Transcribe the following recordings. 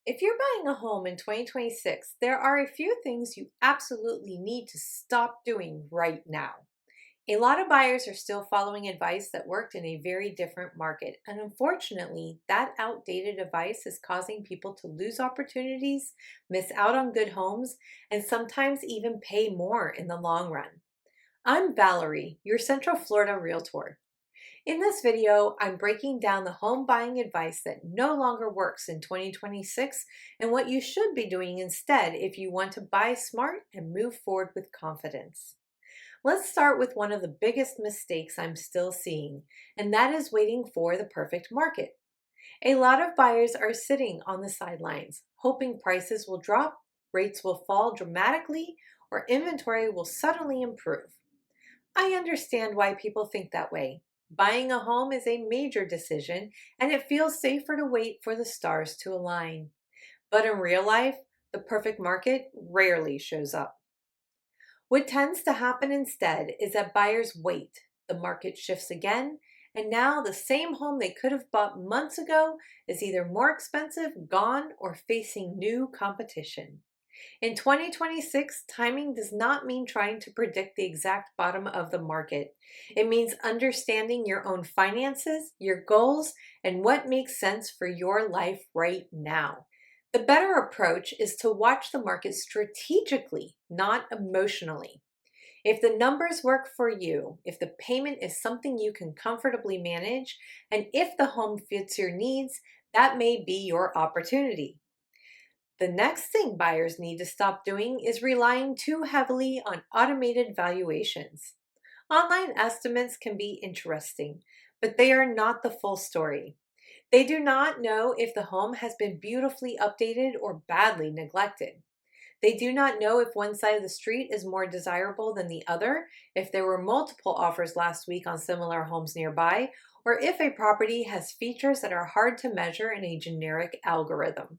If you're buying a home in 2026, there are a few things you absolutely need to stop doing right now. A lot of buyers are still following advice that worked in a very different market, and unfortunately, that outdated advice is causing people to lose opportunities, miss out on good homes, and sometimes even pay more in the long run. I'm Valerie, your Central Florida Realtor. In this video, I'm breaking down the home buying advice that no longer works in 2026 and what you should be doing instead if you want to buy smart and move forward with confidence. Let's start with one of the biggest mistakes I'm still seeing, and that is waiting for the perfect market. A lot of buyers are sitting on the sidelines, hoping prices will drop, rates will fall dramatically, or inventory will suddenly improve. I understand why people think that way. Buying a home is a major decision, and it feels safer to wait for the stars to align. But in real life, the perfect market rarely shows up. What tends to happen instead is that buyers wait, the market shifts again, and now the same home they could have bought months ago is either more expensive, gone, or facing new competition. In 2026, timing does not mean trying to predict the exact bottom of the market. It means understanding your own finances, your goals, and what makes sense for your life right now. The better approach is to watch the market strategically, not emotionally. If the numbers work for you, if the payment is something you can comfortably manage, and if the home fits your needs, that may be your opportunity. The next thing buyers need to stop doing is relying too heavily on automated valuations. Online estimates can be interesting, but they are not the full story. They do not know if the home has been beautifully updated or badly neglected. They do not know if one side of the street is more desirable than the other, if there were multiple offers last week on similar homes nearby, or if a property has features that are hard to measure in a generic algorithm.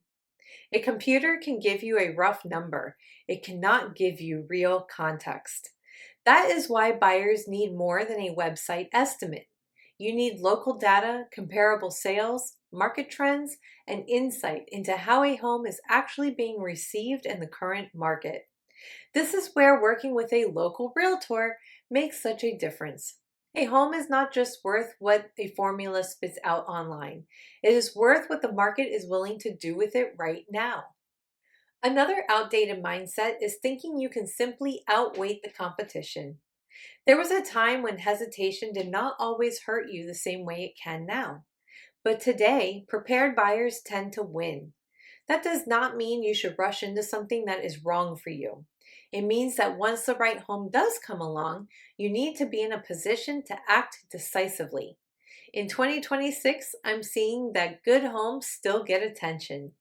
A computer can give you a rough number. It cannot give you real context. That is why buyers need more than a website estimate. You need local data, comparable sales, market trends, and insight into how a home is actually being received in the current market. This is where working with a local realtor makes such a difference. A home is not just worth what a formula spits out online. It is worth what the market is willing to do with it right now. Another outdated mindset is thinking you can simply outweight the competition. There was a time when hesitation did not always hurt you the same way it can now. But today, prepared buyers tend to win. That does not mean you should rush into something that is wrong for you. It means that once the right home does come along, you need to be in a position to act decisively. In 2026, I'm seeing that good homes still get attention.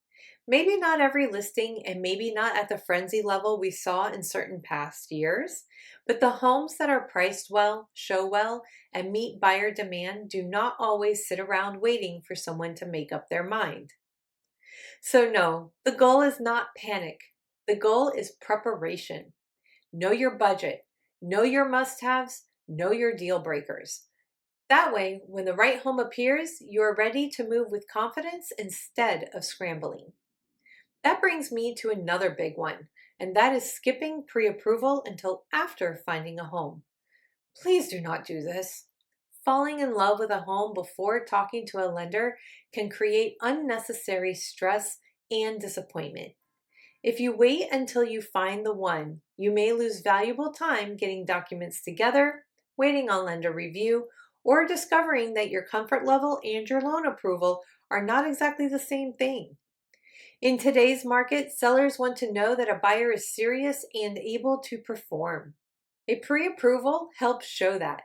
Maybe not every listing and maybe not at the frenzy level we saw in certain past years, but the homes that are priced well, show well, and meet buyer demand do not always sit around waiting for someone to make up their mind. So, no, the goal is not panic. The goal is preparation. Know your budget, know your must haves, know your deal breakers. That way, when the right home appears, you are ready to move with confidence instead of scrambling. That brings me to another big one, and that is skipping pre approval until after finding a home. Please do not do this. Falling in love with a home before talking to a lender can create unnecessary stress and disappointment. If you wait until you find the one, you may lose valuable time getting documents together, waiting on lender review, or discovering that your comfort level and your loan approval are not exactly the same thing. In today's market, sellers want to know that a buyer is serious and able to perform. A pre approval helps show that.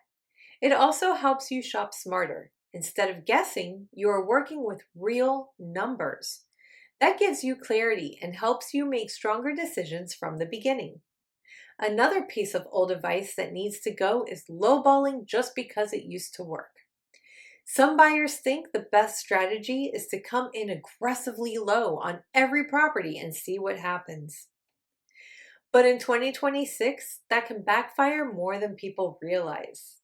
It also helps you shop smarter. Instead of guessing, you are working with real numbers. That gives you clarity and helps you make stronger decisions from the beginning. Another piece of old advice that needs to go is lowballing just because it used to work. Some buyers think the best strategy is to come in aggressively low on every property and see what happens. But in 2026, that can backfire more than people realize.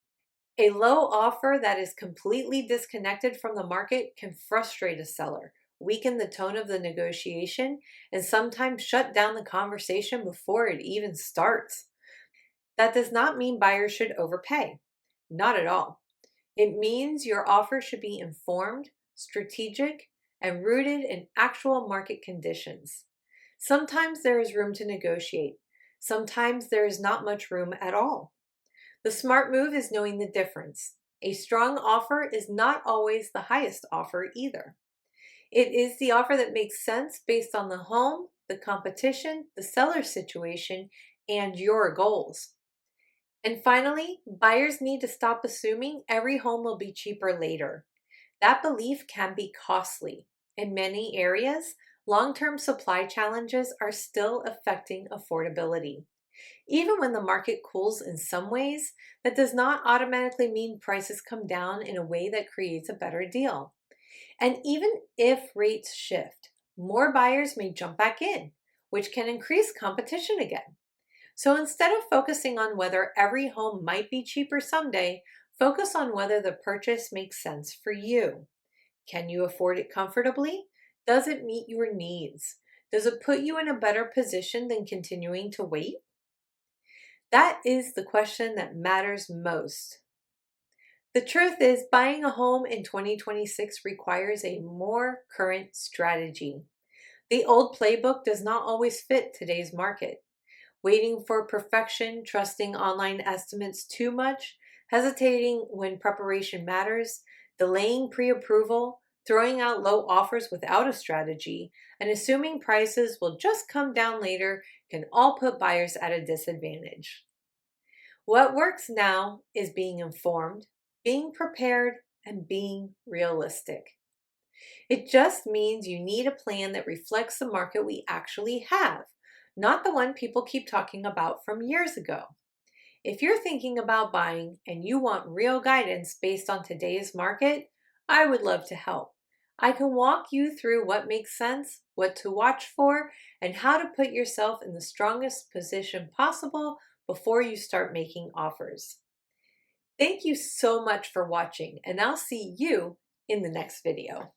A low offer that is completely disconnected from the market can frustrate a seller weaken the tone of the negotiation, and sometimes shut down the conversation before it even starts. That does not mean buyers should overpay. Not at all. It means your offer should be informed, strategic, and rooted in actual market conditions. Sometimes there is room to negotiate. Sometimes there is not much room at all. The smart move is knowing the difference. A strong offer is not always the highest offer either. It is the offer that makes sense based on the home, the competition, the seller situation, and your goals. And finally, buyers need to stop assuming every home will be cheaper later. That belief can be costly. In many areas, long-term supply challenges are still affecting affordability. Even when the market cools in some ways, that does not automatically mean prices come down in a way that creates a better deal. And even if rates shift, more buyers may jump back in, which can increase competition again. So instead of focusing on whether every home might be cheaper someday, focus on whether the purchase makes sense for you. Can you afford it comfortably? Does it meet your needs? Does it put you in a better position than continuing to wait? That is the question that matters most. The truth is, buying a home in 2026 requires a more current strategy. The old playbook does not always fit today's market. Waiting for perfection, trusting online estimates too much, hesitating when preparation matters, delaying pre approval, throwing out low offers without a strategy, and assuming prices will just come down later can all put buyers at a disadvantage. What works now is being informed, being prepared, and being realistic. It just means you need a plan that reflects the market we actually have, not the one people keep talking about from years ago. If you're thinking about buying and you want real guidance based on today's market, I would love to help. I can walk you through what makes sense, what to watch for, and how to put yourself in the strongest position possible before you start making offers. Thank you so much for watching, and I'll see you in the next video.